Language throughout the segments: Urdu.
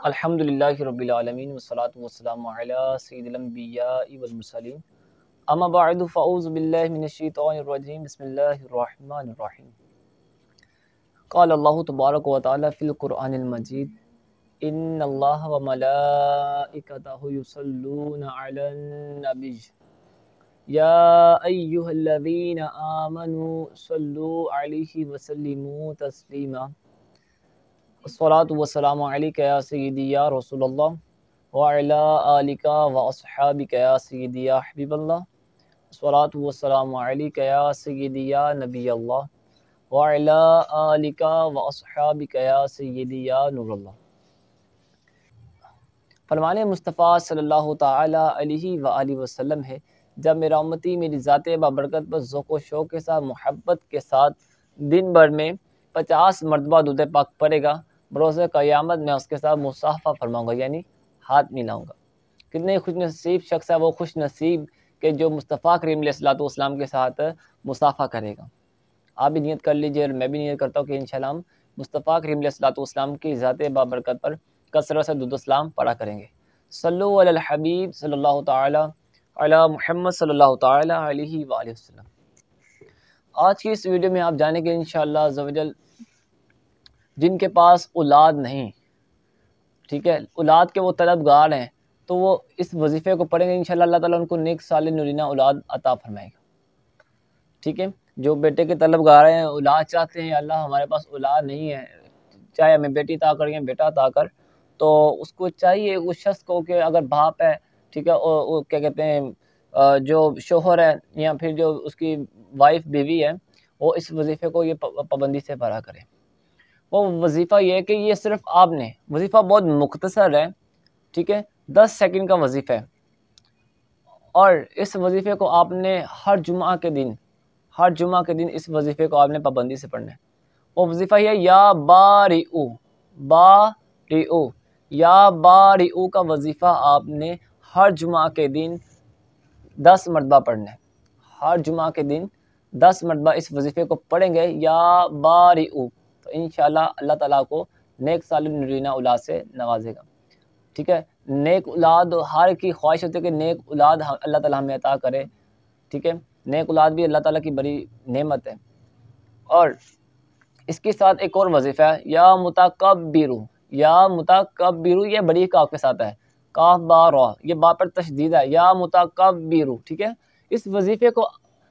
الحمدللہ رب العالمین والصلاة والسلام علی سید الانبیاء والمرسلین اما بعد فاعوذ باللہ من الشیطان الرجیم بسم اللہ الرحمن الرحیم قال اللہ تبارک و تعالی فی القرآن المجید ان اللہ و ملائکتہ یصلون علی النبی یا ایہا الذین آمنوا صلوا علیہ وسلموا تسلیما الصلاة والسلام علیک یا سیدی یا رسول اللہ وعلی آلک واصحابک یا سیدی یا حبیب اللہ الصلاة والسلام علیک یا سیدی یا نبی اللہ وعلی آلک واصحابک یا سیدی یا نور اللہ۔ فرمان مصطفیٰ صلی اللہ تعالی علیہ وآلہ وسلم ہے، جب میرا امتی میری ذات بابرکت پر ذوق و شوق کے ساتھ محبت کے ساتھ دن بھر میں 50 مرتبہ درود پاک پڑھے گا، بروز قیامت میں اس کے ساتھ مصافحہ فرماؤں گا، یعنی ہاتھ ملاؤں گا۔ کتنے خوش نصیب شخص ہے وہ خوش نصیب کہ جو مصطفیٰ کریم علیہ الصلوۃ والسلام کے ساتھ مصافحہ کرے گا۔ آپ بھی نیت کر لیجئے اور میں بھی نیت کرتا ہوں کہ انشاءاللہ ہم مصطفیٰ کریم علیہ الصلوۃ والسلام کی ذات بابرکت پر کثرت سے درود و سلام پڑھا کریں گے۔ صلو علی الحبیب صلی اللہ تعالی علی محمد صلی اللہ تعالی علیہ وآلہ وسلم۔ آج کی اس ویڈیو میں آپ جانیں گے انشاءاللہ عز و جل جن کے پاس اولاد نہیں، ٹھیک ہے، اولاد کے وہ طلبگار ہیں، تو وہ اس وظیفے کو پڑھیں گے انشاءاللہ اللہ تعالیٰ ان کو نیک صالح نورینہ اولاد عطا فرمائے گا، ٹھیک ہے۔ جو بیٹے کے طلبگار ہیں، اولاد چاہتے ہیں، اللہ ہمارے پاس اولاد نہیں ہے، چاہے ہمیں بیٹی عطا کر یا بیٹا عطا کر، تو اس کو چاہیے اس شخص کو کہ اگر باپ ہے، ٹھیک ہے، اور کیا کہتے ہیں جو شوہر ہے یا پھر جو اس کی وائف بیوی ہے، وہ اس وظیفے کو یہ پابندی سے پڑھا کرے۔ وہ وظیفہ یہ ہے کہ یہ صرف آپ نے، وظیفہ بہت مختصر ہے، ٹھیک ہے، 10 سیکنڈ کا وظیفہ ہے، اور اس وظیفے کو آپ نے ہر جمعہ کے دن اس وظیفے کو آپ نے پابندی سے پڑھنا ہے۔ وہ وظیفہ یہ ہے یا بارئو، یا بارئو کا وظیفہ آپ نے ہر جمعہ کے دن 10 مرتبہ پڑھنا ہے۔ ہر جمعہ کے دن 10 مرتبہ اس وظیفے کو پڑھیں گے یا بارئو، تو انشاءاللہ اللہ تعالیٰ کو نیک صالح نورینہ اولاد سے نوازے گا، ٹھیک ہے۔ نیک اولاد ہر کی خواہش ہوتی ہے کہ نیک اولاد اللہ تعالیٰ ہمیں عطا کرے، ٹھیک ہے۔ نیک اولاد بھی اللہ تعالیٰ کی بڑی نعمت ہے۔ اور اس کے ساتھ ایک اور وظیفہ ہے یا متکبرو، یہ بڑی کاف کے ساتھ ہے، کاف با را، یہ با پر تشدید ہے، یا متکبرو، ٹھیک ہے۔ اس وظیفے کو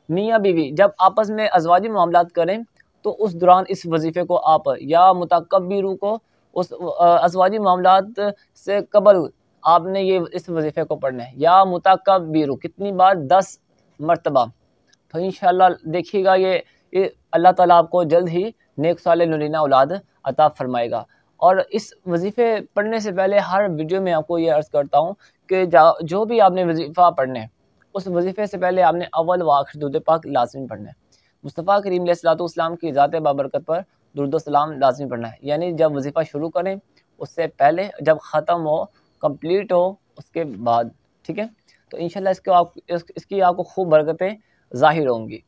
میاں بیوی جب آپس میں ازواجی معاملات کریں تو اس دوران اس وظیفے کو آپ یا متکبرو کو اس ازواجی معاملات سے قبل آپ نے یہ اس وظیفے کو پڑھنا ہے، یا متکبرو، کتنی بار؟ 10 مرتبہ۔ تو انشاءاللہ دیکھیے گا یہ اللہ تعالیٰ آپ کو جلد ہی نیک صالح نورینہ اولاد عطا فرمائے گا۔ اور اس وظیفے پڑھنے سے پہلے ہر ویڈیو میں آپ کو یہ عرض کرتا ہوں کہ جو بھی آپ نے وظیفہ پڑھنا ہے، اس وظیفے سے پہلے آپ نے اول و آخر درود پاک لازمی پڑھنا ہے۔ مصطفیٰ کریم علیہ الصلوۃ والسلام کی ذات بابرکت پر درود و سلام لازمی پڑھنا ہے، یعنی جب وظیفہ شروع کریں اس سے پہلے، جب ختم ہو، کمپلیٹ ہو، اس کے بعد، ٹھیک ہے۔ تو انشاءاللہ اس کی آپ کو خوب برکتیں ظاہر ہوں گی۔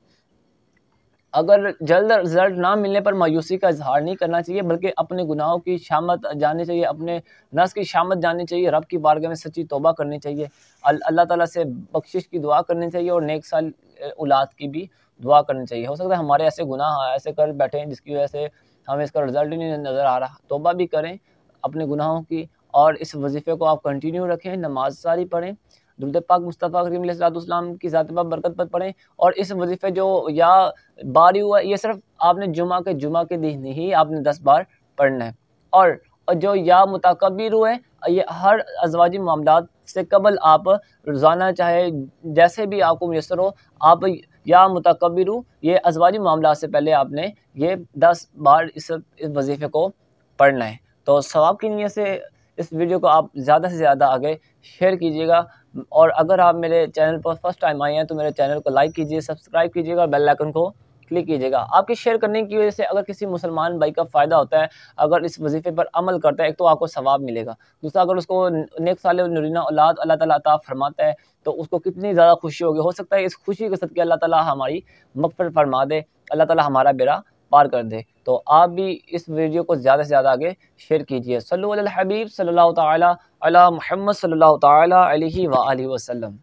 اگر جلد رزلٹ نہ ملنے پر مایوسی کا اظہار نہیں کرنا چاہیے، بلکہ اپنے گناہوں کی شامت جاننی چاہیے، اپنے نفس کی شامت جاننی چاہیے، رب کی بارگاہ میں سچی توبہ کرنی چاہیے، اللہ تعالیٰ سے بخشش کی دعا کرنی چاہیے، اور نیک سال اولاد کی بھی دعا کرنی چاہیے۔ ہو سکتا ہے ہمارے ایسے گناہ ایسے کر بیٹھے ہیں جس کی وجہ سے ہمیں اس کا رزلٹ ہی نہیں نظر آ رہا۔ توبہ بھی کریں اپنے گناہوں کی، اور اس وظیفے کو آپ کنٹینیو رکھیں، نماز ساری پڑھیں، درود پاک مصطفیٰ کریم علیہ الصلوۃ والسلام کی ذات برکت پر پڑھیں۔ اور اس وظیفے جو یا باری ہوا، یہ صرف آپ نے جمعہ کے دن ہی آپ نے 10 بار پڑھنا ہے۔ اور جو یا متکبر ہے، یہ ہر ازواجی معاملات سے قبل آپ روزانہ چاہے جیسے بھی آپ کو میسر ہو، آپ یا متکبر، یہ ازواجی معاملات سے پہلے آپ نے یہ 10 بار اس وظیفے کو پڑھنا ہے۔ تو ثواب کی نیت سے اس ویڈیو کو آپ زیادہ سے زیادہ آگے شیئر کیجیے گا، اور اگر آپ میرے چینل پر فرسٹ ٹائم آئے ہیں تو میرے چینل کو لائک کیجیے، سبسکرائب کیجیے گا، بیل آئیکن کو کلک کیجیے گا۔ آپ کے شیئر کرنے کی وجہ سے اگر کسی مسلمان بھائی کا فائدہ ہوتا ہے، اگر اس وظیفے پر عمل کرتا ہے، ایک تو آپ کو ثواب ملے گا، دوسرا اگر اس کو نیک صالح نورینہ اولاد اللہ تعالیٰ عطا فرماتا ہے تو اس کو کتنی زیادہ خوشی ہوگی۔ ہو سکتا ہے اس خوشی کے صدقے اللہ تعالیٰ ہماری مغفرت فرما دے، اللہ تعالیٰ ہمارا بیڑا پار کر دے۔ تو آپ بھی اس ویڈیو کو زیادہ سے زیادہ آگے شیئر کیجیے۔ صلو علی الحبیب صلی اللہ تعالی علی محمد صلی اللہ تعالی علیہ وآلہ وسلم۔